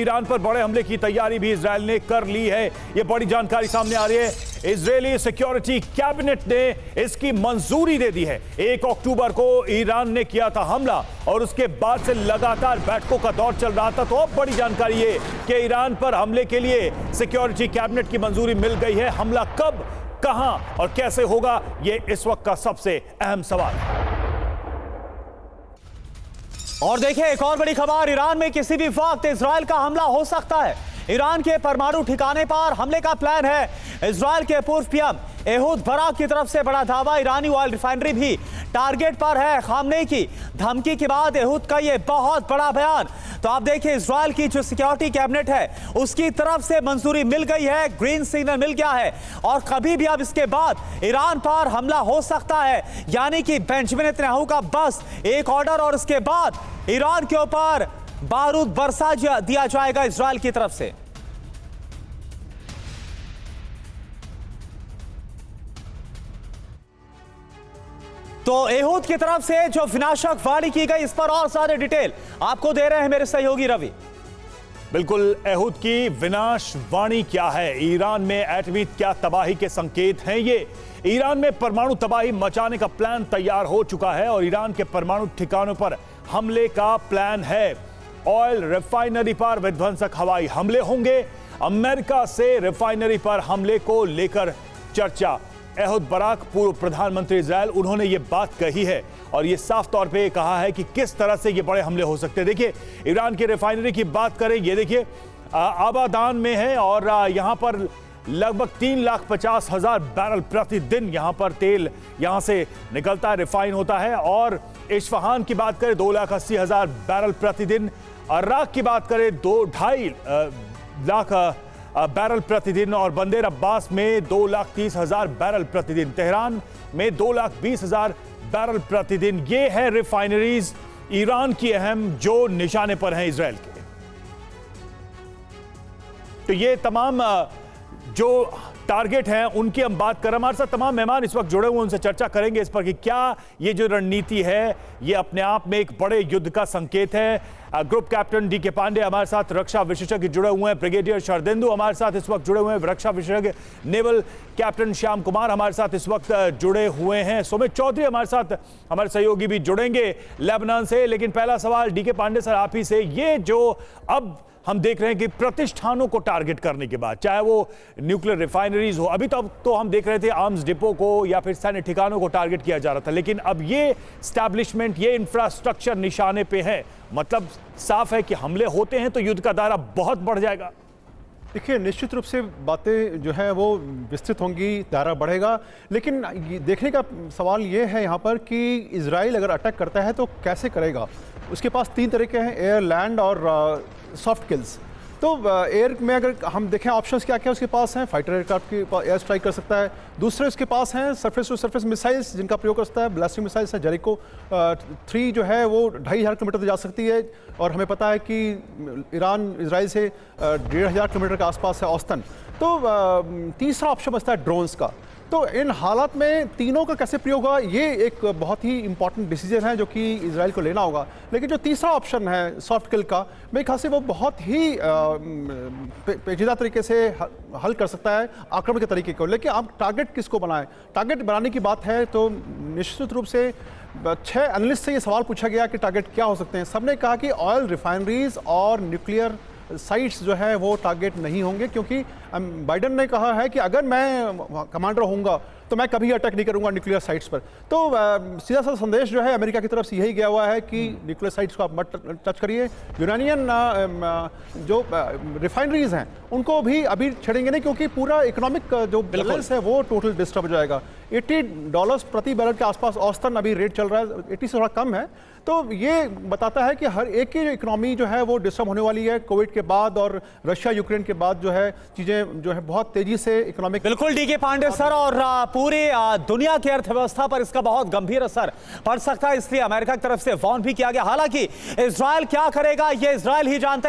Iran पर बड़े हमले की तैयारी भी इजराइल ने कर ली है। यह बड़ी जानकारी सामने आ रही है। इजरायली सिक्योरिटी कैबिनेट ने इसकी मंजूरी दे दी है। 1 अक्टूबर को ईरान ने किया था हमला और उसके बाद से लगातार बैठकों का दौर चल रहा था। तो अब बड़ी जानकारी है कि ईरान पर हमले के लिए सिक्योरिटी कैबिनेट की मंजूरी मिल गई है। हमला कब, कहां और कैसे होगा, यह इस वक्त का सबसे अहम सवाल है। और देखिए एक और बड़ी खबर, ईरान में किसी भी वक्त इजराइल का हमला हो सकता है। ईरान के परमाणु ठिकाने पर हमले का प्लान है। इजराइल के पूर्व पीएम एहूद बराक की तरफ से बड़ा दावा, ईरानी ऑयल रिफाइनरी भी टारगेट पर है। खामनेई की धमकी के बाद एहूद का यह बहुत बड़ा बयान। तो आप देखिए इजराइल की जो सिक्योरिटी कैबिनेट है उसकी तरफ से मंजूरी मिल गई है, ग्रीन सिग्नल मिल गया है और कभी भी अब इसके बाद ईरान पर हमला हो सकता है। यानी कि बेंजामिन नेतन्याहू का बस एक ऑर्डर और उसके बाद ईरान के ऊपर बारूद बरसा दिया जाएगा इजराइल की तरफ से। तो एहूद की तरफ से जो विनाशक वाणी की गई, इस पर और सारे डिटेल आपको दे रहे हैं मेरे सहयोगी रवि। बिल्कुल, एहूद की विनाश वाणी क्या है, ईरान में एटमी क्या तबाही के संकेत हैं ये। ईरान में परमाणु तबाही मचाने का प्लान तैयार हो चुका है और ईरान के परमाणु ठिकानों पर हमले का प्लान है। ऑयल रिफाइनरी पर विध्वंसक हवाई हमले होंगे। अमेरिका से रिफाइनरी पर हमले को लेकर चर्चा। एहूद बराक पूर्व प्रधानमंत्री इजराइल, उन्होंने ये बात कही है और ये साफ तौर पे कहा है कि किस तरह से ये बड़े हमले हो सकते हैं। देखिए ईरान की रिफाइनरी की बात करें, ये देखिए आबादान में है और यहाँ पर लगभग 3,50,000 बैरल प्रतिदिन यहाँ पर तेल यहाँ से निकलता है, रिफाइन होता है। और इस्फहान की बात करें 2,80,000 बैरल प्रतिदिन। अराक की बात करें 2-2.5 लाख बैरल प्रतिदिन और बंदेर अब्बास में 2,30,000 बैरल प्रतिदिन। तेहरान में 2,20,000 बैरल प्रतिदिन। ये है रिफाइनरीज ईरान की अहम जो निशाने पर हैं इजराइल के। तो ये तमाम जो टारगेट हैं उनकी हम बात कर रहे हैं। हमारे साथ तमाम मेहमान इस वक्त जुड़े हुए, उनसे चर्चा करेंगे इस पर कि क्या ये जो रणनीति है ये अपने आप में एक बड़े युद्ध का संकेत है। ग्रुप कैप्टन डीके पांडे हमारे साथ रक्षा विशेषज्ञ जुड़े हुए हैं। ब्रिगेडियर शरदेंदु हमारे साथ इस वक्त जुड़े हुए हैं। रक्षा विशेषज्ञ नेवल कैप्टन श्याम कुमार हमारे साथ इस वक्त जुड़े हुए हैं। सुमित चौधरी हमारे साथ, हमारे सहयोगी भी जुड़ेंगे लेबनान से। लेकिन पहला सवाल डीके पांडे सर आप ही से, ये जो अब हम देख रहे हैं कि प्रतिष्ठानों को टारगेट करने के बाद, चाहे वो न्यूक्लियर रिफाइनरीज हो, अभी तो हम देख रहे थे आर्म्स डिपो को या फिर सैन्य ठिकानों को टारगेट किया जा रहा था, लेकिन अब ये स्टैब्लिशमेंट, ये इंफ्रास्ट्रक्चर निशाने पे है। मतलब साफ है कि हमले होते हैं तो युद्ध का दायरा बहुत बढ़ जाएगा। देखिए निश्चित रूप से बातें जो है वो विस्तृत होंगी, दायरा बढ़ेगा। लेकिन देखने का सवाल ये है यहाँ पर कि इजराइल अगर अटैक करता है तो कैसे करेगा। उसके पास 3 तरीके हैं, एयर, लैंड और सॉफ्ट किल्स। तो एयर में अगर हम देखें ऑप्शंस क्या क्या उसके पास हैं, फाइटर एयरक्राफ्ट की एयर स्ट्राइक कर सकता है। दूसरे उसके पास हैं सरफेस टू सरफेस मिसाइल्स जिनका प्रयोग कर सकता है, ब्लास्टिंग मिसाइल्स है। जेरिको 3 जो है वो 2,500 किलोमीटर तक जा सकती है और हमें पता है कि ईरान इजराइल से 1,500 किलोमीटर के आसपास है औसतन। तो तीसरा ऑप्शन बचता है ड्रोन्स का। तो इन हालात में तीनों का कैसे प्रयोग होगा ये एक बहुत ही इंपॉर्टेंट डिसीजन है जो कि इजराइल को लेना होगा। लेकिन जो तीसरा ऑप्शन है सॉफ्ट किल का, मेरे ख्याल से वो बहुत ही पेचीदा तरीके से हल कर सकता है आक्रमण के तरीके को। लेकिन आप टारगेट किसको बनाएं, टारगेट बनाने की बात है तो निश्चित रूप से 6 एनालिस्ट से ये सवाल पूछा गया कि टारगेट क्या हो सकते हैं। सबने कहा कि ऑयल रिफाइनरीज और न्यूक्लियर साइट्स जो है वो टारगेट नहीं होंगे, क्योंकि बाइडन ने कहा है कि अगर मैं कमांडर होऊंगा तो मैं कभी अटैक नहीं करूंगा न्यूक्लियर साइट्स पर। तो सीधा सा संदेश जो है अमेरिका की तरफ से यही गया हुआ है कि न्यूक्लियर साइट्स को आप मत टच करिए। यूरेनियम जो रिफाइनरीज हैं उनको भी अभी छेड़ेंगे नहीं, क्योंकि पूरा इकोनॉमिक जो बैलेंस है वो टोटल डिस्टर्ब हो जाएगा। $80 प्रति बैरल के आसपास औसतन अभी रेट चल रहा है, 80 से थोड़ा कम है। तो ये बताता है कि हर एक की इकोनॉमी जो है वो डिस्टर्ब होने वाली है कोविड के बाद और रशिया यूक्रेन के बाद। जो है चीजें जो है बहुत तेजी से इकोनॉमिक। बिल्कुल डीके पांडे सर, और पूरी दुनिया की अर्थव्यवस्था पर इसका बहुत गंभीर असर पड़ सकता है, इसलिए अमेरिका की तरफ से वार्न भी किया गया। हालांकि इजराइल क्या करेगा ये इजराइल ही जानते हैं।